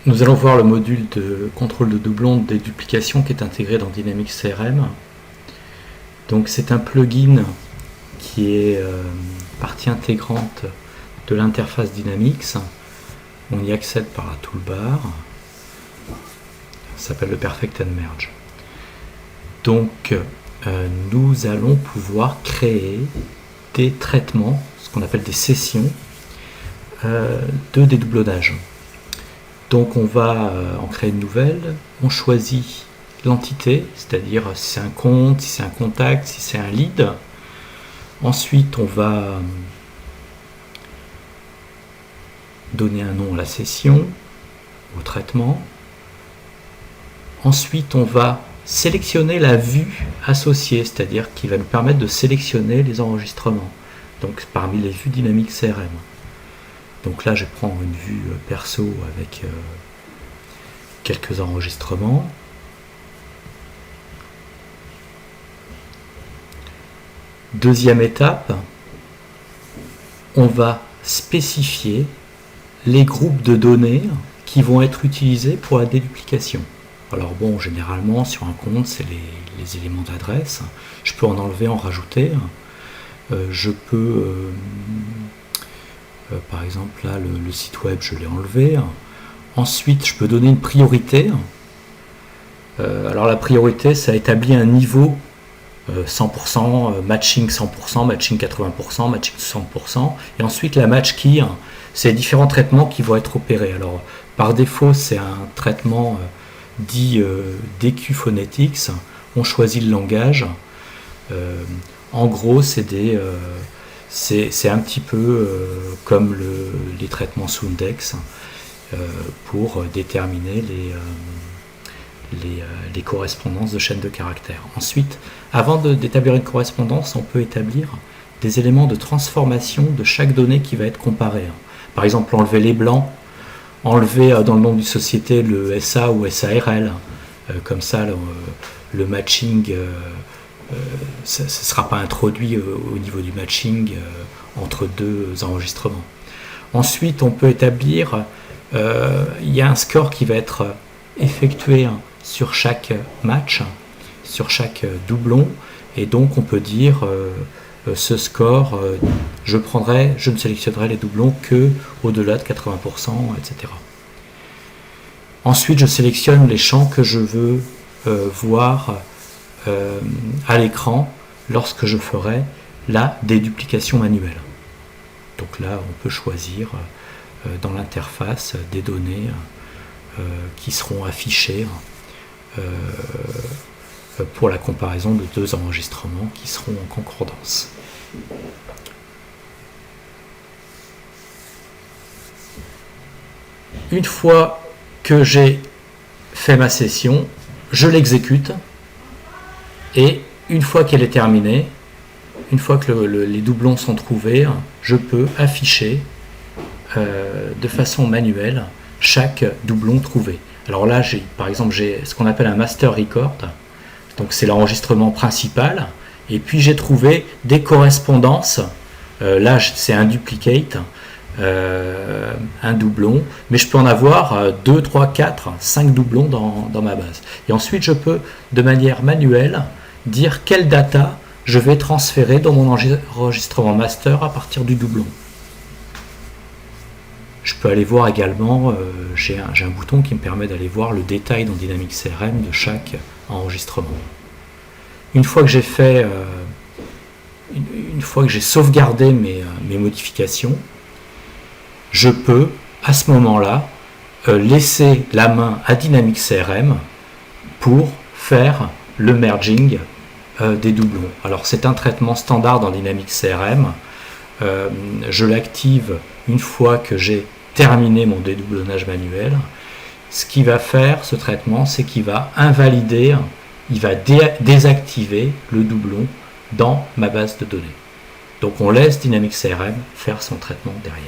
Nous allons voir le module de contrôle de doublons de déduplication qui est intégré dans Dynamics CRM. Donc c'est un plugin qui est partie intégrante de l'interface Dynamics. On y accède par la toolbar. Ça s'appelle le Perfect and Merge. Donc nous allons pouvoir créer des traitements, ce qu'on appelle des sessions de dédoublonnage. Donc on va en créer une nouvelle, on choisit l'entité, c'est-à-dire si c'est un compte, si c'est un contact, si c'est un lead. Ensuite on va donner un nom à la session, au traitement. Ensuite on va sélectionner la vue associée, c'est-à-dire qui va nous permettre de sélectionner les enregistrements. Donc parmi les vues Dynamics CRM. Donc là, je vais prendre une vue perso avec quelques enregistrements. Deuxième étape, on va spécifier les groupes de données qui vont être utilisés pour la déduplication. Alors bon, généralement, sur un compte, c'est les éléments d'adresse. Je peux en enlever, en rajouter. Je peux... par exemple, là, le site web, je l'ai enlevé. Ensuite, je peux donner une priorité. Alors, la priorité, ça établit un niveau 100%, matching 100%, matching 80%, matching 60%. Et ensuite, la match key, c'est les différents traitements qui vont être opérés. Alors, par défaut, c'est un traitement dit DQ Phonetics. On choisit le langage. En gros, c'est des... c'est un petit peu comme les traitements Soundex pour déterminer les correspondances de chaînes de caractères. Ensuite, avant d'établir une correspondance, on peut établir des éléments de transformation de chaque donnée qui va être comparée. Par exemple, enlever les blancs, enlever dans le nom d'une société le SA ou SARL. Comme ça, le matching... ça ne sera pas introduit au niveau du matching entre deux enregistrements. Ensuite, on peut établir, il y a un score qui va être effectué sur chaque match, sur chaque doublon, et donc on peut dire ce score, je ne sélectionnerai les doublons que au-delà de 80%, etc. Ensuite, je sélectionne les champs que je veux voir à l'écran lorsque je ferai la déduplication manuelle. Donc là, on peut choisir dans l'interface des données qui seront affichées pour la comparaison de deux enregistrements qui seront en concordance. Une fois que j'ai fait ma session, je l'exécute. Et une fois qu'elle est terminée, une fois que les doublons sont trouvés, je peux afficher de façon manuelle chaque doublon trouvé. Alors là, par exemple, j'ai ce qu'on appelle un master record. Donc c'est l'enregistrement principal. Et puis j'ai trouvé des correspondances. Là, c'est un duplicate, un doublon. Mais je peux en avoir 2, 3, 4, 5 doublons dans ma base. Et ensuite, je peux, de manière manuelle, dire quelle data je vais transférer dans mon enregistrement master à partir du doublon. Je peux aller voir également, j'ai un bouton qui me permet d'aller voir le détail dans Dynamics CRM de chaque enregistrement. Une fois que j'ai fait, une fois que j'ai sauvegardé mes modifications, je peux à ce moment-là laisser la main à Dynamics CRM pour faire le merging des doublons. Alors c'est un traitement standard dans Dynamics CRM. Je l'active une fois que j'ai terminé mon dédoublonnage manuel. Ce qu'il va faire, ce traitement, c'est qu'il va invalider, il va désactiver le doublon dans ma base de données. Donc on laisse Dynamics CRM faire son traitement derrière.